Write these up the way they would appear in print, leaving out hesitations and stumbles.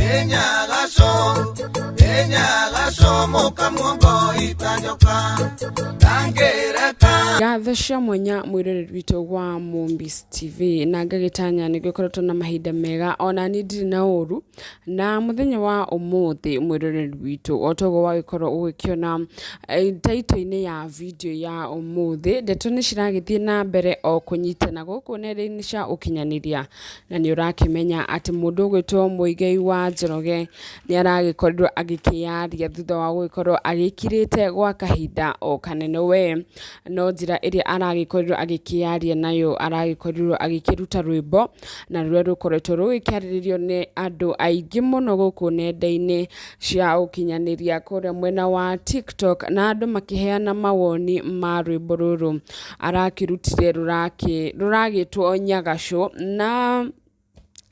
Enyagaso mukamongo itanyoka Gatho cia mwanya mwiroreri witũ wa Mombis TV na ngagĩtanya nĩ gũkoretwo na mahinda mega ona ni ndirĩ na ũru na mũthenya wa ũmũthĩ mwiroreri witũ otogo wagĩkorwo ũgĩkĩona title-inĩ ya video ya ũmũthĩ ndeto nĩ ciragĩthiĩ na mbere o kũnyitana gũkũ nenda-inĩ cia ũkinyanĩria na nĩ ũrakĩmenya atĩ mũndũ ũgwĩtwo muigai wa Njoroge nĩ aragĩkorirwo agĩkĩyaria thutha wa gũgĩkorwo agĩkirĩte gwa kahinda o kanene we no njĩra ĩrĩa aragĩkorirwo agĩkĩyaria nayo aragĩkorirwo agĩkĩruta rwĩmbo na rũrĩa rũkoretwo rũgĩkĩarĩrĩrio nĩ andũ aingĩ mũno gũkũ nenda-inĩ cia ũkinyanĩria kũrĩa mwena wa TikTok na andũ makĩheana mawoni ma rwĩmbo rũrũ arakĩrutire rũragĩtwo Nyagaco na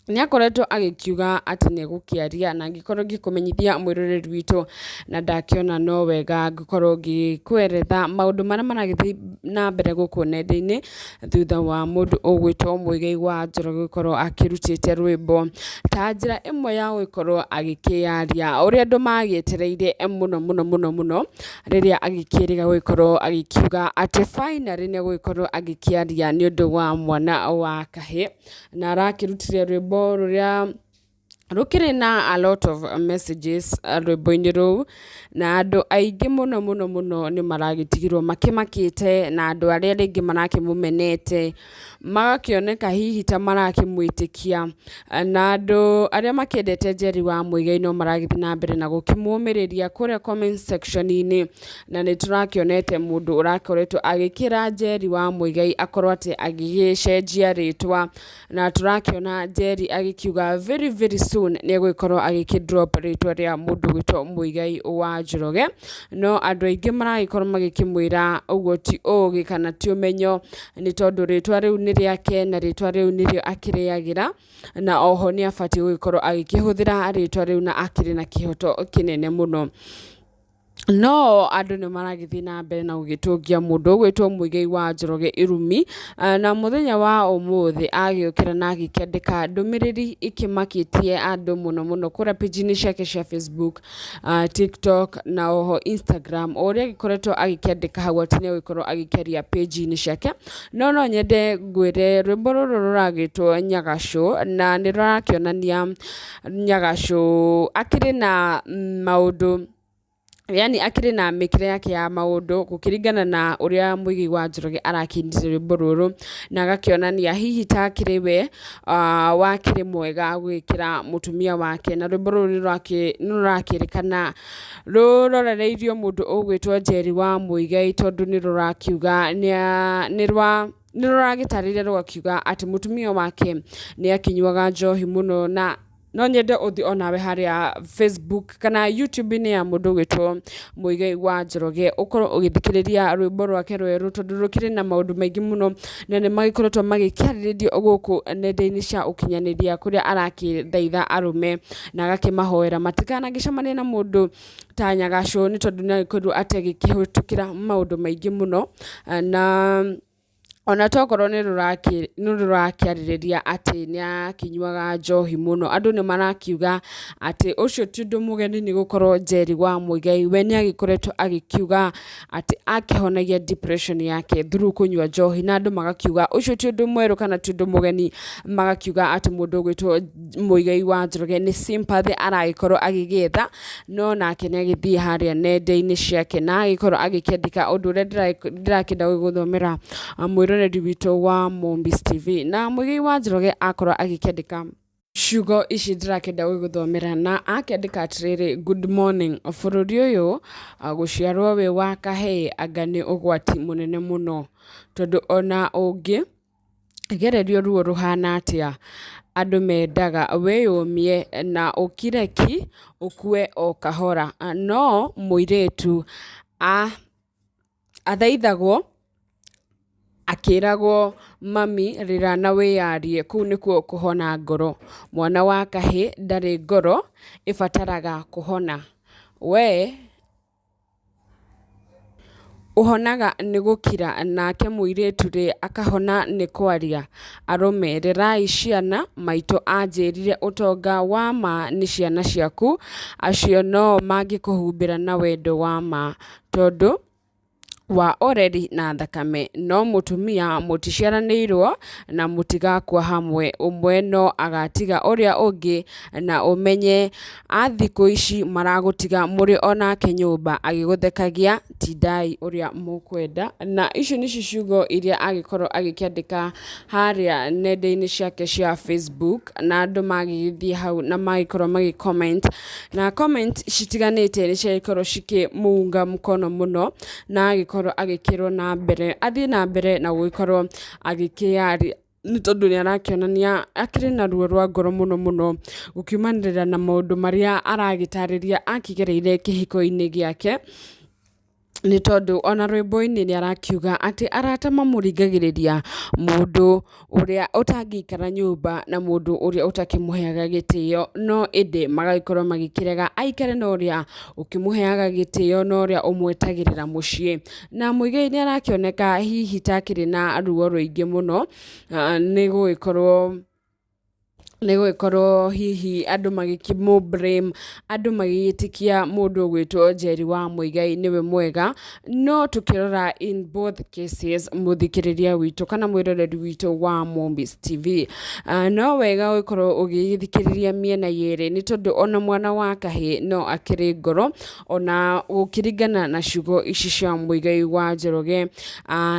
nĩ akoretwo agĩkiuga atĩ nĩ egũkĩaria na ngĩkorwo ngĩkũmenyithia mwĩroreri witũ na ndakĩona no wega ngĩkorwo ngĩkweretha maũndũ marĩa maragĩthiĩ na mbere gũkũ nenda-inĩ thutha wa mũndũ ũgwĩtwo muigai wa Njoroge gũkorwo akĩrutĩte rwĩmbo ta njĩra ĩmwe ya gũkorwo agĩkĩyaria ũrĩa andũ magĩetereire mũno rĩrĩa agĩkĩrĩga gũkorwo agĩkiuga atĩ finally nĩ gũkorwo agĩkĩaria nĩ ũndũ wa mwana wa kahĩ na arakĩrutire rwĩmbo rũrĩa rũkĩrĩ na a lot of messages rwĩmbo-inĩ rũu na andũ aingĩ mũno nĩ maragĩtigirwo makĩmakĩte na andũ arĩa rĩngĩ marakĩmũmenete magakĩoneka hihi ta marakĩmwĩtĩkia na andũ arĩa makĩendete Njeri wa muigai no maragĩthiĩ na mbere na gũkĩmũmĩrĩria kũrĩa comment section-inĩ na nĩ tũrakĩonete mũndũ ũrakoretwo agĩkĩra Njeri wa muigai akorwo atĩ agĩgĩcenjia ritwa na tũrakĩona Njeri agĩkiuga very soon nĩ egũkorwo agĩkĩdrop ritwa rĩa mũndũ gwĩtwo muigai wa Njoroge no andũ aingĩ maragĩkorwo magĩkĩmwĩra ũguo ti ũgĩ kana ti ũmenyo nĩ tondũ ritwa rĩu nĩ rĩake na ritwa rĩu nĩrĩo akĩrĩagĩra na oho nĩ abatiĩ gũgĩkorwo agĩkĩhũthĩra ritwa rĩu na akĩrĩ na kĩhoto kĩnene mũno no andũ nĩ maragĩthiĩ na mbere na gũgĩtũngia mũndũ ũgwĩtwo muigai wa Njoroge irumi na mũthenya wa ũmũthĩ agĩũkĩra na agĩkĩandĩka ndũmĩrĩri ikĩmakĩtie andũ mũno kũrĩa page-inĩ ciake cia Facebook, TikTok na oho Instagram ũrĩa agĩkoretwo agĩkĩandĩka hau atĩ nĩ agĩkorwo agĩkĩaria page-inĩ ciake no nyende ngwĩre rwĩmbo rũrũ rũragĩtwo Nyagaco na nĩ rũrakĩonania Nyagaco akĩrĩ na maũndũ yani akĩrĩ na mĩkĩre yake ya maũndũ gũkĩringana na ũrĩa muigai wa Njoroge arakĩndire rwĩmbo rũrũ na agakĩonania hihi ta akĩrĩ we wakĩrĩ mwega gwĩkĩra mũtumia wake na rwĩmbo rũrũ nĩ rũrakĩrĩkana rũrorereirio mũndũ ũgwĩtwo Njeri wa muigai tondũ nĩ rũrakiuga nĩ rũragĩtarĩria rũgakiuga atĩ mũtumia wake nĩ akĩnyuaga njohi mũno na no nyende ũthi onawe harĩa Facebook kana YouTube-inĩ ya mũndũ gwĩtwo muigai wa Njoroge ũkorwo ũgĩthikĩrĩria rwĩmbo rwake rwerũ tondũ rũkĩrĩ na maũndũ maingĩ mũno na nĩ magĩkoretwo magĩkĩarĩrĩrio gũkũ nenda-inĩ cia ũkinyanĩria kũrĩa arakĩthaitha arũme na agakĩmahoera matikanagĩcemanie na mũndũ ta Nyagaco nĩ tondũ nĩ agĩkorirwo atĩ agĩkĩhĩtũkĩra maũndũ maingĩ mũno na ona tokorwo nĩ rũrakĩarĩrĩria atĩ nĩ akĩnyuaga njohi mũno andũ nĩ marakiuga atĩ ũcio ti ũndũ mũgeni nĩ gũkorwo Njeri wa muigai we nĩ agĩkoretwo agĩkiuga atĩ akĩhonagia depression yake through kũnyua njohi na andũ magakiuga ũcio ti ũndũ mwerũ kana ti ũndũ mũgeni magakiuga atĩ mũndũ ũgwĩtwo muigai wa Njoroge nĩ sympathy aragĩkorwo agĩgĩetha no nake nĩ agĩthiĩ harĩa nenda-inĩ ciake na agĩkorwo agĩkĩandĩka ũndũ ũrĩa ndĩrakĩenda gũgũthomera mwĩroreri witũ wa Mombis TV na muigai wa Njoroge akorwo agĩkĩandĩka ciugo ici ndĩrakĩenda gũgũthomera na akĩandĩka atĩrĩrĩ good morning bũrũri ũyũ gũciarwo wĩ wa kahĩĩ anga nĩ ũgwati mũnene mũno tondũ ona ũngĩ gererio ruo rũhana atĩa andũ mendaga wĩyũmie na ũkire ki ũkue o kahora no mũirĩtu athaithagwo akĩragwo mami rĩra na wĩyarie kũu nĩkuo kũhona ngoro mwana wa kahĩ ndarĩ ngoro ĩbataraga kũhona we uhonaga nĩ gũkira nake mũirĩtu rĩ akahona nĩ kwaria arũmĩrĩrai ciana maitũ anjĩrire ũtonga wa ma nĩ ciana ciaku acio no mangĩkũhumbĩra na wendo wa ma tondũ wa oreri na thakame no mutumia mũticiaranĩirwo na mũtigakua hamwe ũmwe no agatiga ũrĩa ũngĩ na ũmenye athikũ ici maragũtiga mũrĩ onake nyũmba agĩgũthekagia tindai ũrĩa mũkwenda. Na icio nĩcio ciugo iria agĩkorwo agĩkĩandĩka harĩa nenda-inĩ ciake cia Facebook na andũ magĩgĩthiĩ hau na magĩkorwo magĩcomment na comment citiganĩte nĩ ciagĩkorwo cikĩmuunga mkono mũno na agĩkorwo agĩkĩrwo na mbere athiĩ na mbere na gũgĩkorwo agĩkĩaria nĩ tondũ nĩ arakĩonania akĩrĩ na ruo rwa ngoro mũno gũkiumanĩrĩra na maũndũ marĩa aragĩtarĩria akĩgereire kĩhiko-inĩ gĩake nĩ tondũ ona rwĩmbo-inĩ nĩ arakiuga atĩ arata mamũringagĩrĩria mũndũ ũrĩa ũtangĩikara nyũmba na mũndũ ũrĩa ũtakĩmũheaga gĩtĩo no ĩndĩ magagĩkorwo magĩkĩrega aikare na ũrĩa ũkĩmũheaga gĩtĩo na ũrĩa ũmwetagĩrĩra mũciĩ. Na muigai nĩ arakĩoneka hihi takĩrĩ na ruo rũingĩ mũno nĩ gũgĩkorwo hihi andũ magĩkĩmũ blame andũ magĩgĩtĩkia mũndũ ũgwĩtwo Njeri wa Muigai nĩwe mwega no tukĩrora in both cases mũthikĩrĩria witũ kana mwĩroreri witũ wa Mombis TV no wega gũkorwo ũgĩthikĩrĩria mĩena yerĩ nĩ tondũ ona mwana wa kahĩ no akĩrĩ ngoro ona gũkĩringana na ciugo ici cia Muigai wa Njoroge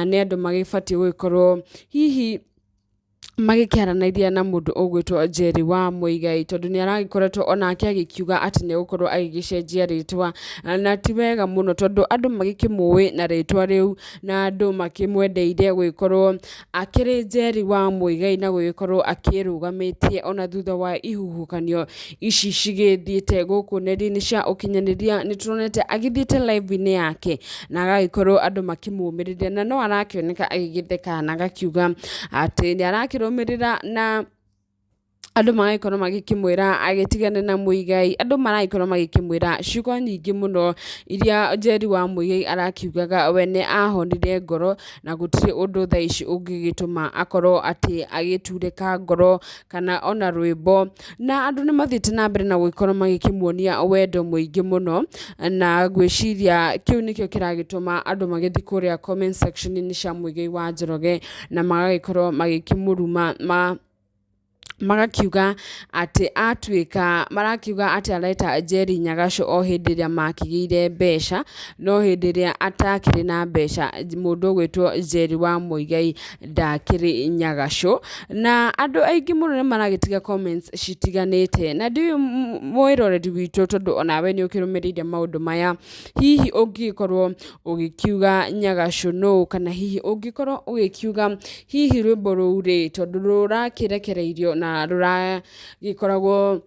nĩ andũ magĩbatiĩ gũgĩkorwo hihi magĩkĩaranĩria na mũndũ ũgwĩtwo Njeri wa Muigai tondũ nĩ aragĩkoretwo onake agĩkiuga atĩ nĩ gũkorwo agĩgĩcenjia ritwa na ti wega mũno tondũ andũ magĩkĩmũĩ na ritwa rĩu na andũ makĩmwendeire gũgĩkorwo akĩrĩ Njeri wa Muigai na gũgĩkorwo akĩrũgamĩtie ona thutha wa ihuhũkanio ici cigĩthiĩte gũkũ nenda-inĩ cia ũkinyanĩria nĩ turonete agĩthiĩte live-inĩ yake na agagĩkorwo andũ makĩmũmĩrĩria na no arakĩoneka agĩgĩtheka na agakiuga atĩ nĩ arakĩrũmĩrĩra na andũ magagĩkorwo magĩkĩmwĩra agĩtigane na Muigai andũ maragĩkorwo magĩkĩmwĩra ciugo nyingĩ mũno iria Njeri wa Muigai arakiugaga we nĩ ahonire ngoro na gũtirĩ ũndũ thaa ici ũngĩgĩtũma akorwo atĩ agĩturĩka ngoro kana ona rwĩmbo na andũ nĩ mathiĩte na mbere na gũgĩkorwo magĩkĩmuonia wendo mũingĩ mũno na ngwĩciria kĩu nĩkĩo kĩragĩtũma andũ magĩthiĩ kũrĩa comment section-inĩ cia Muigai wa Njoroge na magagĩkorwo magĩkĩmũruma magakiuga atĩ marakiuga atĩ areta Njeri nyagaco o hĩndĩ ĩrĩa makĩgĩire mbeca no hĩndĩ ĩrĩa atakĩrĩ na mbeca mũndũ ũgwĩtwo Njeri wa Muigai ndakĩrĩ nyagaco na andũ aingĩ mũno nĩ maragĩtiga comments citiganĩte na ndiũĩ mwĩroreri witũ tondũ onawe nĩ ũkĩrũmĩrĩire maũndũ maya hihi ũngĩkorwo ũgĩkiuga nyagaco no kana hihi ũngĩkorwo ũgĩkiuga hihi rwĩmbo rũu rĩ tondũ rũrakĩrekereirio na rũragĩkoragwo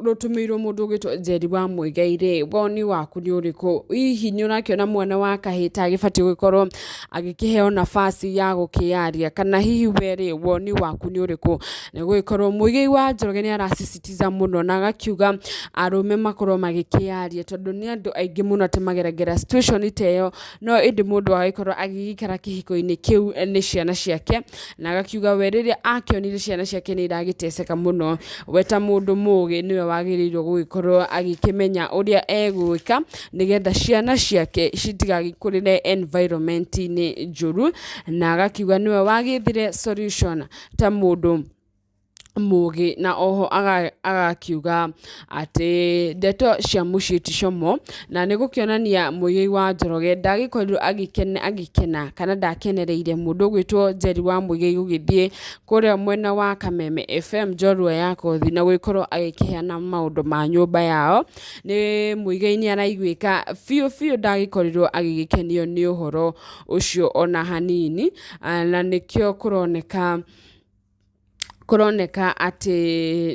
rũtũmĩirwo mũndũ ũgwĩtwo Njeri wa Muigai rĩ woni waku nĩ ũrĩkũ hihi nĩ ũrakĩona mwana wa kahĩ tagĩbatiĩ gũgĩkorwo agĩkĩheo nafasi ya gũkĩaria kana hihi we rĩ woni waku nĩ ũrĩkũ nĩ gũgĩkorwo Muigai wa Njoroge nĩ arasisitiza mũno na agakiuga arũme makorwo magĩkĩaria tondũ nĩ andũ aingĩ mũno atĩ mageragĩra situation ta ĩyo no ĩndĩ mũndũ agĩkorwo agĩgĩikara kĩhiko-inĩ kĩu nĩ ciana ciake na agakiuga we rĩrĩa akĩonire ciana ciake nĩ iragĩteceka mũno we ta mũndũ mũgĩ nĩwe wagĩrĩirwo gũgĩkorwo agĩkĩmenya ũrĩa egwĩka nĩgetha ciana ciake citigagĩkũrĩre environment-inĩ njũru na agakiuga nĩwe wagĩethire solution ta mũndũ mũgĩ na oho agakiuga atĩ ndeto cia mũciĩ ti como na nĩ gũkĩonania Muigai wa Njoroge ndagĩkorirwo agĩkena kana ndakenereire mũndũ ũgwĩtwo Njeri wa Muigai gũgĩthiĩ kũrĩa mwena wa Kameme FM Njorua ya Kothi na gũgĩkorwo agĩkĩheana maũndũ ma nyũmba yao nĩ Muigai nĩ araiguĩka biũ ndagĩkorirwo agĩgĩkenio nĩ ũhoro ũcio ona hanini na nĩkĩo kũroneka kuroneka ati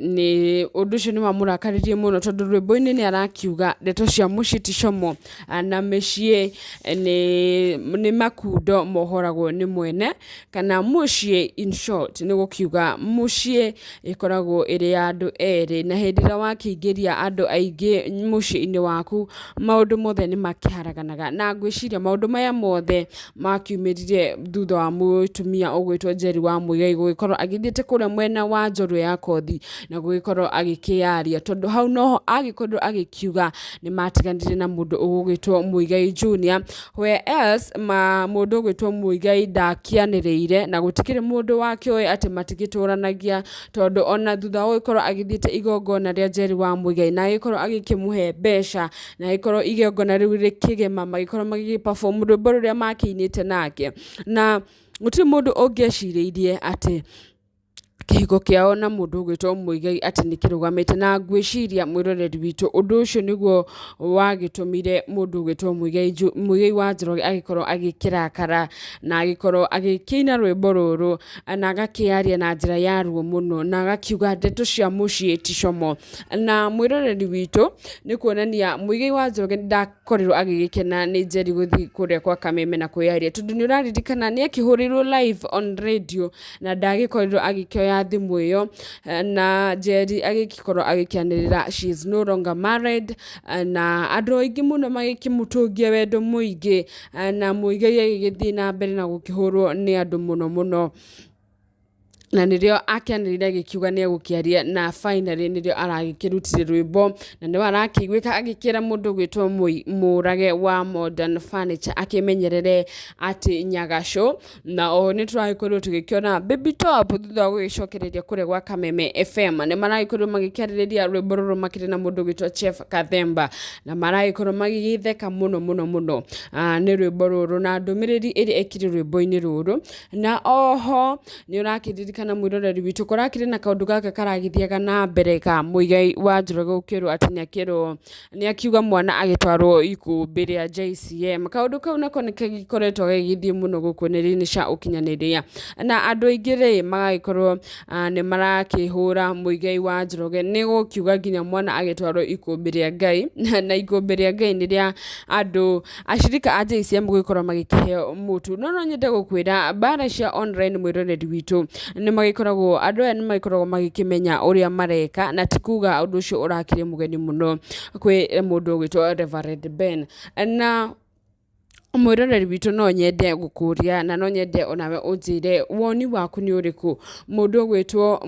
ni undu ucio ni wamurakaririe muno tondu rwimbo-ini ni arakiuga ndeto cia mucii ti como na micii ni makundo mohoragwo ni mwene kana mucii in short ni gukiuga mucii ikoragwo iri ya andu eri na hindi ria wakiingiria andu aingi mucii-ini waku maundu mothe ni makiharaganaga na ngwiciria maundu maya mothe makiumirire thutha wa mutumia ugwitwo Njeri wa muigai gugikorwo agithiite kuria mwena wa Njoroge ya kothi na gugikorwo agikiaria tondu hau noho agikorwo agikiuga ni matiganire na mundu ugwitwo Muigai Junior where else mundu ugwitwo Muigai ndakianiriire na gutikire mundu wakioe ati matigituranagia tondu ona thutha gugikorwo agithiite igongona ria Njeri wa Muigai na agikorwo agikimuhe mbeca na agikorwo igongona riu rikigema magikorwo magiperform rwimbo ruria makiinite nake na gutiri mundu ungeciiriirie ati kihiko kiao na mundu ugwitwo Muigai ati nikirugamite na ngwiciria mwiroreri witu undu ucio niguo wagitumire mundu ugwitwo Muigai wa Njoroge agikorwo agikirakara na agikorwo agikina rwimbo ruru na agakiaria na njira ya ruo muno na agakiuga ndeto cia mucii ti como na mwiroreri witu ni kuonania Muigai wa Njoroge ndakorirwo agigikena ni Njeri guthi kuria kwa kameme na kuyaria tondu ni uraririkana ni akihurirwo live on radio na ndagikorirwo agikioya thimu iyo na Njeri agikorwo agikianirira she is no longer married na andu aingi muno magikimutungia wendo muingi na Muigai agithii na mbere na gukihurwo ni andu muno na nirio akianirira gikiuga ni gukiaria na finally nirio aragikirutire rwimbo na ni arakiguika agikira mundu gwitwo Murage wa Modern Furniture akimenyerere ati nyagasho na o ni turagikorwo tugikiona baby top thutha gugicokereria kure gwa Kameme FM ni maragikorwo magikiaririria rwimbo ruru makire na mundu gwitwo Chef Kathemba na maragikorwo magigitheka muno ni rwimbo ruru na ndumiriri iri ekiri rwimbo-ini ruru na oho ni urakiririka na mwiroreri witu kurakire na kaundu gaka karagithiaga na mbere ka Muigai wa Njoroge ukirwo ati ni akiuga mwana agitwarwo ikumbi ria JCM kaundu kau nako nikagikoretwo gigithie muno gukuniri-ini cia ukinyaniria na andu aingire magagikorwo ni marakihura Muigai wa Njoroge ni gukiuga nginya mwana agitwarwo ikumbi ria Ngai na ikumbi ria Ngai ni ria andu ashirika a JCM gugikorwo magikiheo mutu no nyende gukwira bara cia online mwiroreri witu ni magikoragwo andu aya ni magikoragwo magikimenya uria mareka na tikuga undu ucio urakire mugeni muno kwi mundu gwitwo Reverend Ben na mwiroreri witu no nyende gukuria na no nyende onawe unjire woni waku ni uriku mundu gwitwo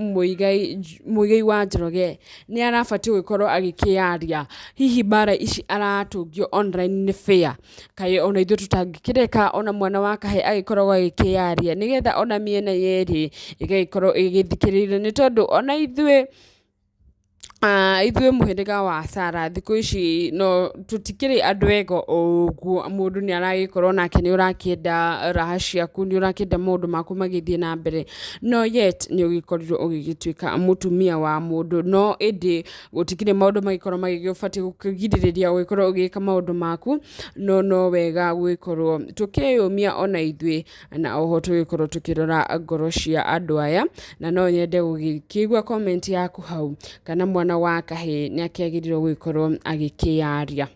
Muigai wa Njoroge ni arabati gukorwo agikiaria hihi bara ici aratungio online ni fair kai ona ithu tutangikireka ona mwana wa kahe agikorwo agikiaria nigetha ona miena yeri igagikorwo igithikirire ni tondu ona ithuĩ muhiriga wa Sara thiku ici no tutikiri andu ego uguo mundu ni aragikorwo nake ni urakienda raha ciaku ni urakienda maundu maku magithie na mbere no yet ni ugikorirwo ugigituika mutumia wa mundu no indi gutikire maundu magikorwo magigufati gukigiririria ugikorwo ugika maundu maku no wega gugikorwo tukiyumia ona ithui na oho tugikorwo tukirora ngoro cia andu aya na no nyende gukigwa comment yaku hau kana mwana wa kahe ni akiagirirwo gukorwo agikiaria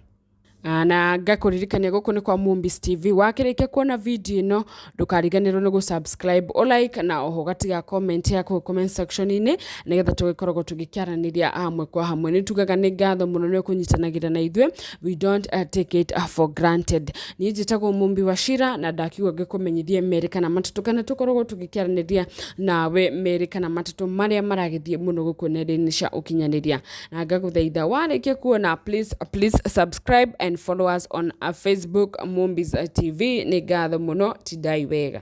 na ngakuririkania guku ni kwa Mumbis TV wakirike kuona video ino ndukariganirwo ni gusubscribe o like na oho gatiga comment yako comment section ini nigetha tugikorwo tugikiaraniria hamwe kwa hamwe ni tugaga ni ngatho muno ni kunyitanagira na ithwe we don't take it for granted ni njitagwo Mumbi wa Shira na ndakiuga ngikumenyithie Amerika na matatu kana tukorwo tugikiaraniria nawe Amerika na matatu maria maragithie muno gukunere-ini cia ukinyaniria na ngaguthaitha warike kuona please subscribe and follow us on Facebook Mumbis TV ni ngatho muno tidai wega.